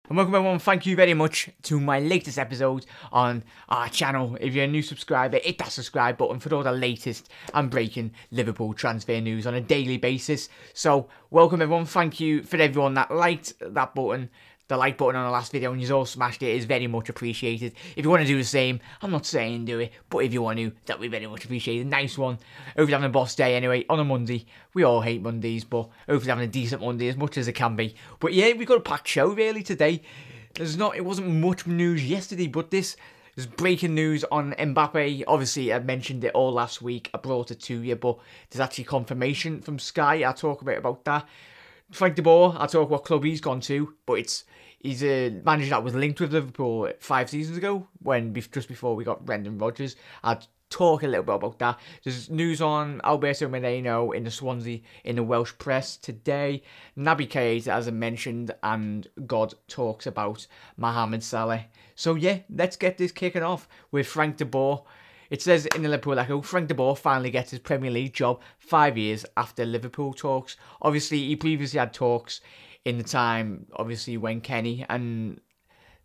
And welcome everyone, thank you very much to my latest episode on our channel. If you're a new subscriber, hit that subscribe button for all the latest and breaking Liverpool transfer news on a daily basis. So, welcome everyone, thank you for everyone that liked that button. The like button on the last video and you all smashed it is very much appreciated. If you want to do the same, I'm not saying do it, but if you want to, that would be very much appreciated. Nice one. Hope you're having a boss day anyway, on a Monday. We all hate Mondays, but hopefully having a decent Monday as much as it can be. But yeah, we've got a packed show really today. It wasn't much news yesterday, but this is breaking news on Mbappe. Obviously, I mentioned it all last week. I brought it to you, but there's actually confirmation from Sky. I'll talk a bit about that. Frank de Boer, I'll talk what club he's gone to, but he's a manager that was linked with Liverpool 5 seasons ago, just before we got Brendan Rodgers. I'll talk a little bit about that. There's news on Alberto Moreno in the Swansea, in the Welsh press today. Naby Keita, as I mentioned, and God talks about Mohamed Salah. So yeah, let's get this kicking off with Frank de Boer. It says in the Liverpool Echo, Frank de Boer finally gets his Premier League job 5 years after Liverpool talks. Obviously, he previously had talks in the time, obviously, when Kenny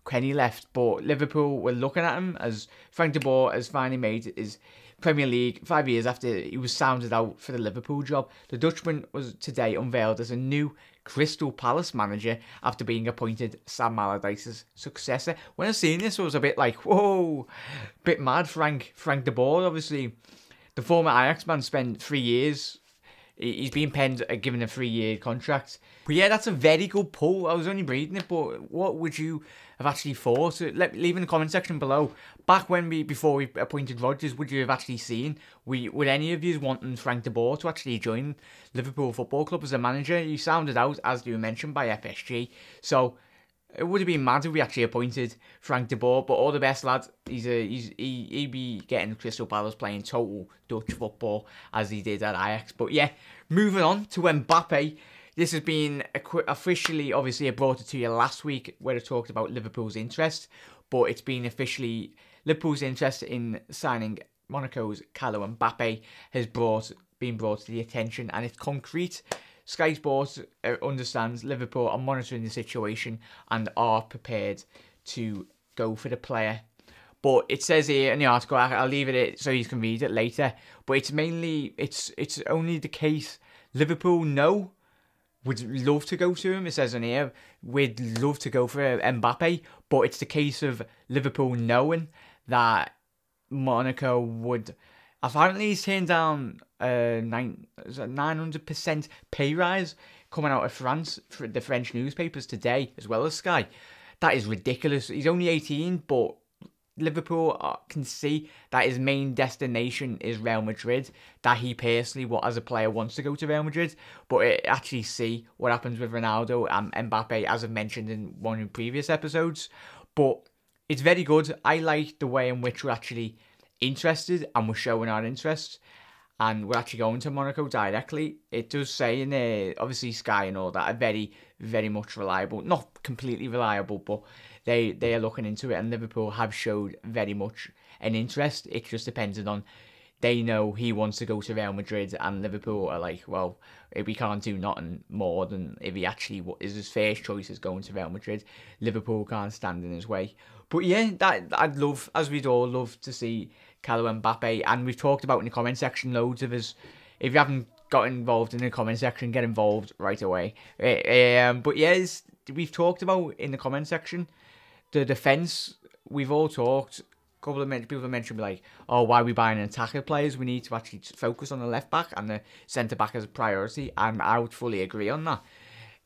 left. But Liverpool were looking at him as Frank de Boer has finally made his Premier League 5 years after he was sounded out for the Liverpool job. The Dutchman was today unveiled as a new Crystal Palace manager after being appointed Sam Allardyce's successor. When I seen this, I was a bit like, whoa, bit mad. Frank de Boer, obviously, the former Ajax man, spent 3 years. He's been penned, given a 3-year contract. But yeah, that's a very good pull. I was only reading it, but what would you have actually thought? Leave in the comment section below. Back before we appointed Rodgers, would you have actually seen? Would any of you wanting Frank de Boer to actually join Liverpool Football Club as a manager? He sounded out, as you mentioned, by FSG. So it would have been mad if we actually appointed Frank de Boer, but all the best, lad. He'd be getting Crystal Palace playing total Dutch football as he did at Ajax. But yeah, moving on to Mbappe. This has been officially, obviously I brought it to you last week where I talked about Liverpool's interest, but it's been officially Liverpool's interest in signing Monaco's Kylian Mbappe has been brought to the attention, and it's concrete. Sky Sports understands Liverpool are monitoring the situation and are prepared to go for the player. But it says here in the article, I'll leave it so you can read it later, but it's only the case Liverpool would love to go to him. It says in here, we'd love to go for Mbappe, but it's the case of Liverpool knowing that Monaco would. Apparently, he's turned down 900% pay rise coming out of France for the French newspapers today, as well as Sky. That is ridiculous. He's only 18, but Liverpool can see that his main destination is Real Madrid, that he personally, as a player, wants to go to Real Madrid, but actually see what happens with Ronaldo and Mbappe, as I've mentioned in one of the previous episodes. But it's very good. I like the way in which we're actually interested and we're showing our interest, and we're actually going to Monaco directly. It does say in there, obviously Sky and all that are very, very much reliable. Not completely reliable, but they are looking into it, and Liverpool have showed very much an interest. It just depends on, they know he wants to go to Real Madrid, and Liverpool are like, well, we can't do nothing more than if he actually is his first choice is going to Real Madrid. Liverpool can't stand in his way. But yeah, I'd love, as we'd all love to see Kylian Mbappe, and we've talked about in the comment section loads of us. If you haven't got involved in the comment section, get involved right away. But yeah, we've talked about in the comment section the defence. We've all talked. A couple of people have mentioned like, oh, why are we buying attacker players? We need to actually focus on the left back and the centre back as a priority, and I would fully agree on that.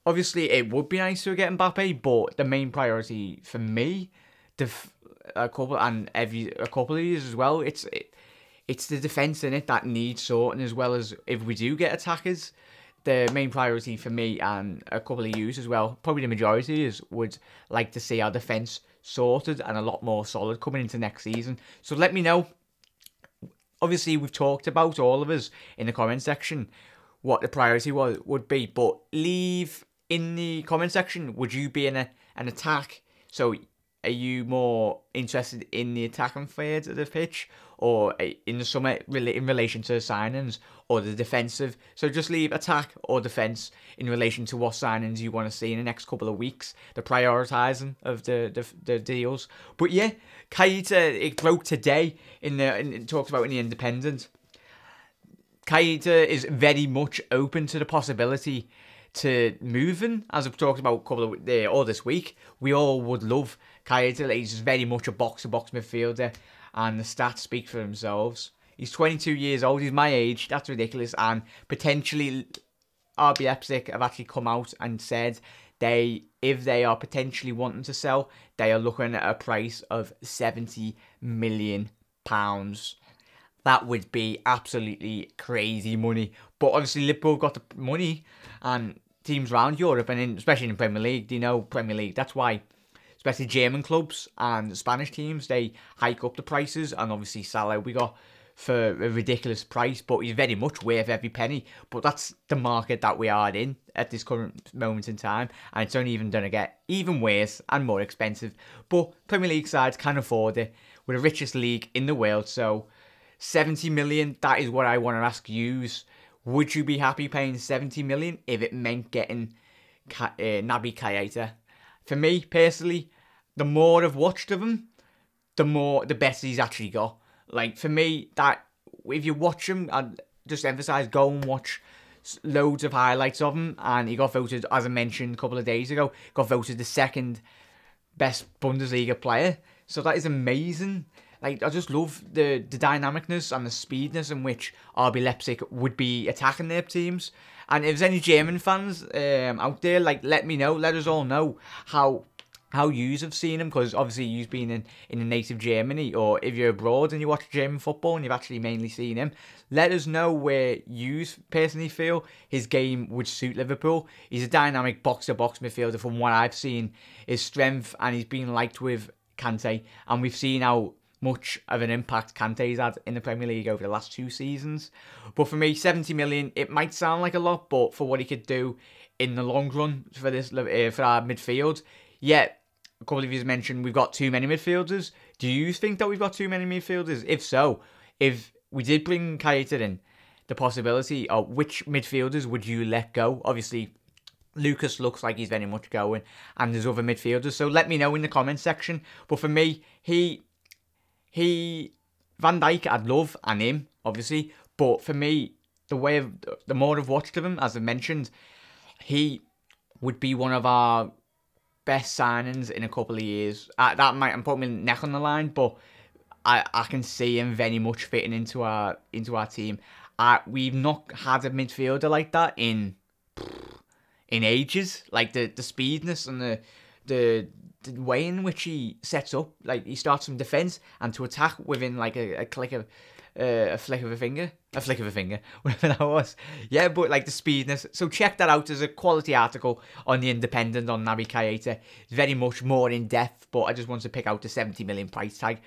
Obviously, it would be nice to get Mbappe, but the main priority for me, a couple of years as well, it's the defence in it that needs sorting, as well as if we do get attackers. The main priority for me and a couple of yous as well, probably the majority, would like to see our defence sorted and a lot more solid coming into next season. So let me know. Obviously, we've talked about, all of us, in the comment section what the priority would be, but leave in the comment section, would you be in an attack? So are you more interested in the attacking third of the pitch, or in some in relation to signings, or the defensive? So just leave attack or defence in relation to what signings you want to see in the next couple of weeks, the prioritising of the deals. But yeah, Keita, it broke today it talked about in the Independent. Keita is very much open to the possibility to moving, as I've talked about all this week. We all would love Keita. He's very much a box-to-box midfielder, and the stats speak for themselves. He's 22 years old. He's my age. That's ridiculous. And potentially, RB Leipzig have actually come out and said if they are potentially wanting to sell, they are looking at a price of £70 million. That would be absolutely crazy money. But obviously Liverpool got the money, and teams around Europe, and especially in the Premier League, they know Premier League. That's why, especially German clubs and Spanish teams, they hike up the prices. And obviously Salah we got for a ridiculous price, but he's very much worth every penny. But that's the market that we are in at this current moment in time, and it's only even going to get even worse and more expensive. But Premier League sides can afford it. We're the richest league in the world, so 70 million, that is what I want to ask you. Would you be happy paying 70 million if it meant getting Naby Keita? For me, personally, the more I've watched of him, the better he's actually got. Like, for me, that if you watch him, I'd just emphasise, go and watch loads of highlights of him. And he got voted, as I mentioned a couple of days ago, got voted the second best Bundesliga player. So that is amazing. Like, I just love the dynamicness and the speedness in which RB Leipzig would be attacking their teams. And if there's any German fans out there, like, let me know. Let us all know how yous have seen him, because obviously you've been in the native Germany, or if you're abroad and you watch German football and you've actually mainly seen him, let us know where you personally feel his game would suit Liverpool. He's a dynamic box-to-box midfielder from what I've seen. His strength, and he's been liked with Kante, and we've seen how much of an impact Kante's had in the Premier League over the last 2 seasons. But for me, 70 million, it might sound like a lot, but for what he could do in the long run for our midfield, yeah, a couple of you mentioned we've got too many midfielders. Do you think that we've got too many midfielders? If so, if we did bring Keita in, the possibility of which midfielders would you let go? Obviously, Lucas looks like he's very much going, and there's other midfielders, so let me know in the comment section. But for me, Van Dijk I'd love, and him, obviously. But for me, the more I've watched of him, as I mentioned, he would be one of our best signings in a couple of years. I'm putting my neck on the line, but I can see him very much fitting into our team. We've not had a midfielder like that in ages. Like the speedness and the way in which he sets up, like he starts from defence and to attack within like a flick of a finger, whatever that was. Yeah, but like the speedness. So check that out. There's a quality article on the Independent on Naby Keita. It's very much more in depth, but I just wanted to pick out the 70 million price tag.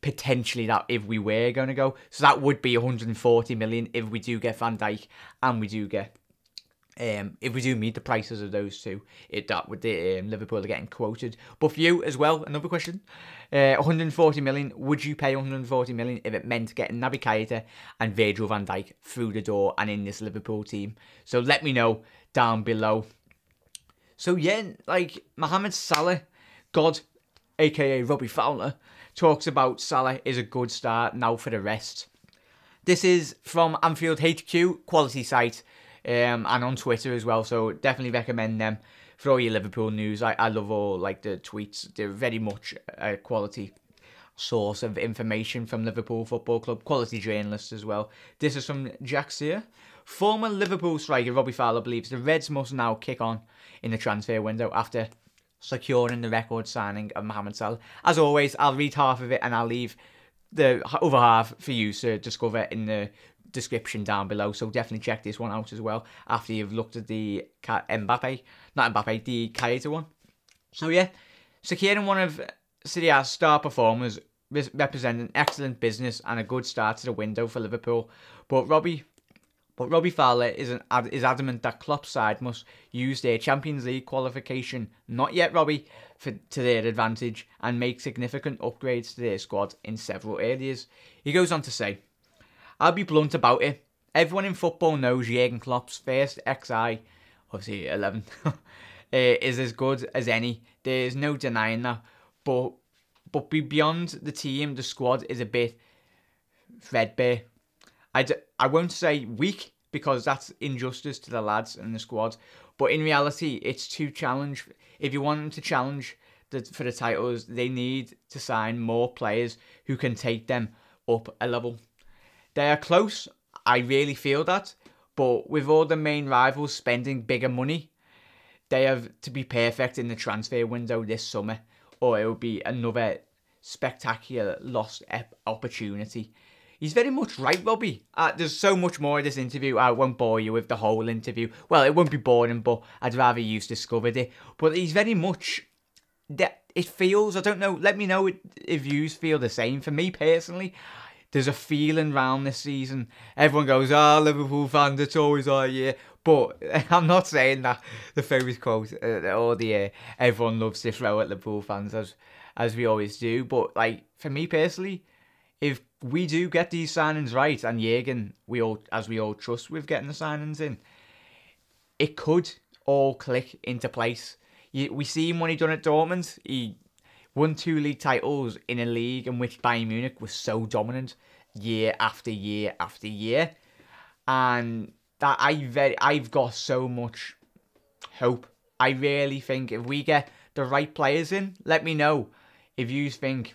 Potentially that if we were going to go. So that would be 140 million if we do get Van Dijk and we do get if we do meet the prices of those two, that would Liverpool are getting quoted. But for you as well, another question: 140 million. Would you pay 140 million if it meant getting Naby Keita and Virgil van Dijk through the door and in this Liverpool team? So let me know down below. So yeah, like Mohamed Salah, God, aka Robbie Fowler, talks about Salah is a good start now for the rest. This is from Anfield HQ, quality site. And on Twitter as well, so definitely recommend them for all your Liverpool news. I love all like the tweets. They're very much a quality source of information from Liverpool Football Club, quality journalists as well. This is from Jack Sear. Former Liverpool striker Robbie Fowler believes the Reds must now kick on in the transfer window after securing the record signing of Mohamed Salah. As always, I'll read half of it and I'll leave the other half for you to discover in the description down below, so definitely check this one out as well after you've looked at the the Keita one. So yeah, securing one of Serie A's star performers representing excellent business and a good start to the window for Liverpool. But Robbie Fowler is adamant that Klopp's side must use their Champions League qualification. Not yet, Robbie. to their advantage and make significant upgrades to their squad in several areas. He goes on to say, "I'll be blunt about it. Everyone in football knows Jurgen Klopp's first XI, obviously 11, is as good as any. There's no denying that. But beyond the team, the squad is a bit threadbare. I won't say weak, because that's injustice to the lads in the squad. But in reality, it's to challenge. If you want them to challenge for the titles, they need to sign more players who can take them up a level. They are close. I really feel that. But with all the main rivals spending bigger money, they have to be perfect in the transfer window this summer, or it will be another spectacular lost opportunity." He's very much right, Robbie. There's so much more of this interview. I won't bore you with the whole interview. Well, it won't be boring, but I'd rather you've discovered it. But he's very much... It feels... I don't know. Let me know if you feel the same. For me, personally, there's a feeling round this season. Everyone goes, Liverpool fans, it's always our year. But I'm not saying that the famous quote, or the everyone loves to throw at Liverpool fans, as we always do. But, like, for me personally, if we do get these signings right, and Jurgen, we all trust with getting the signings in, it could all click into place. We see him when he done at Dortmund. He won 2 league titles in a league in which Bayern Munich was so dominant year after year after year, and that I've got so much hope. I really think if we get the right players in, let me know if you think,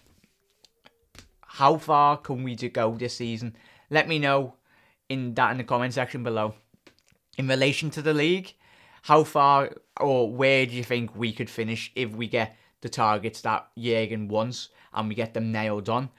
how far can we go this season? Let me know in the comment section below. In relation to the league, how far or where do you think we could finish if we get the targets that Jurgen wants and we get them nailed on?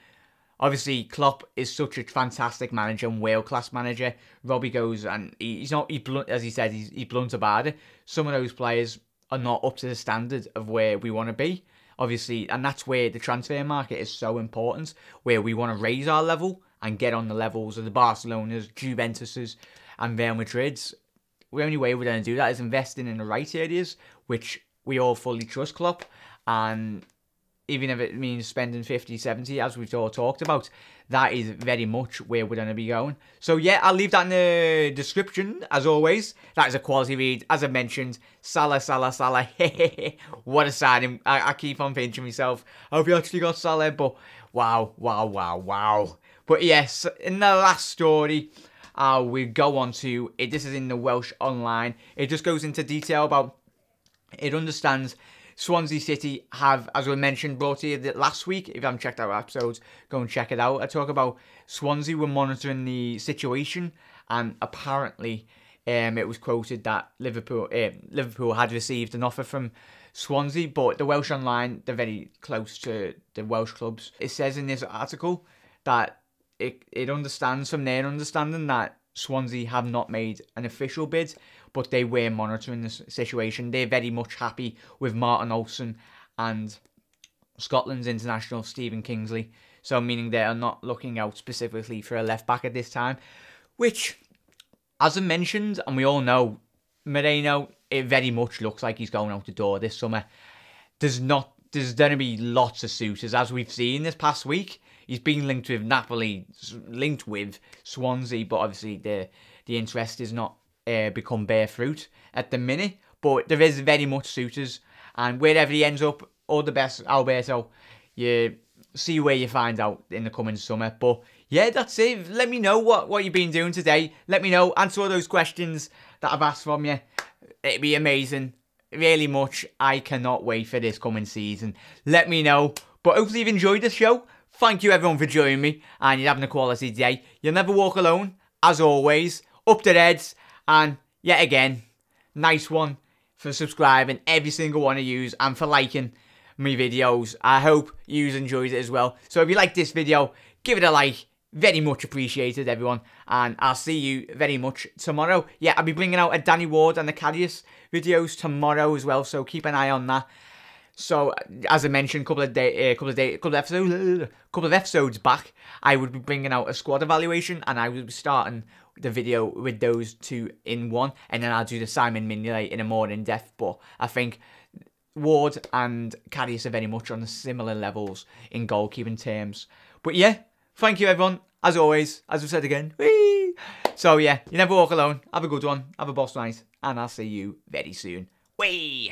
Obviously, Klopp is such a fantastic manager and world-class manager. Robbie goes, and he's blunt, as he said, he's blunt about it. Some of those players are not up to the standard of where we want to be. Obviously, and that's where the transfer market is so important, where we want to raise our level and get on the levels of the Barcelonas, Juventuses, and Real Madrids. The only way we're going to do that is investing in the right areas, which we all fully trust Klopp. And even if it means spending 50, 70, as we've all talked about, that is very much where we're going to be going. So yeah, I'll leave that in the description, as always. That is a quality read. As I mentioned, Salah. What a signing. I keep on pinching myself. I hope you actually got Salah, but wow. But yes, in the last story, we go on to, this is in the Welsh Online. It just goes into detail about, it understands Swansea City have, as we mentioned, brought to you last week. If you haven't checked out our episodes, go and check it out. I talk about Swansea were monitoring the situation, and apparently it was quoted that Liverpool had received an offer from Swansea, but the Welsh Online, they're very close to the Welsh clubs. It says in this article that it understands from their understanding that Swansea have not made an official bid, but they were monitoring the situation. They're very much happy with Martin Olsen and Scotland's international Stephen Kingsley. So meaning they are not looking out specifically for a left back at this time, which, as I mentioned, and we all know, Moreno, it very much looks like he's going out the door this summer. There's going to be lots of suitors, as we've seen this past week. He's been linked with Napoli, linked with Swansea, but obviously the interest is not become bear fruit at the minute. But there is very much suitors, and wherever he ends up, all the best, Alberto. You see where you find out in the coming summer. But yeah, that's it. Let me know what you've been doing today. Let me know. Answer all those questions that I've asked from you. It'd be amazing. Really much. I cannot wait for this coming season. Let me know. But hopefully you've enjoyed the show. Thank you everyone for joining me, and you're having a quality day. You'll never walk alone, as always. Up to the heads, and yet again, nice one for subscribing, every single one of yous, and for liking my videos. I hope yous enjoyed it as well. So if you like this video, give it a like. Very much appreciated, everyone. And I'll see you very much tomorrow. Yeah, I'll be bringing out a Danny Ward and the Cadius videos tomorrow as well, so keep an eye on that. So, as I mentioned, couple of episodes back, I would be bringing out a squad evaluation, and I would be starting the video with those two in one, and then I'll do the Simon Mignolet in a more in-depth. But I think Ward and Karius are very much on similar levels in goalkeeping terms. But yeah, thank you everyone. As always, as I've said again. Whee! So yeah, you never walk alone. Have a good one. Have a boss night. And I'll see you very soon. Whee!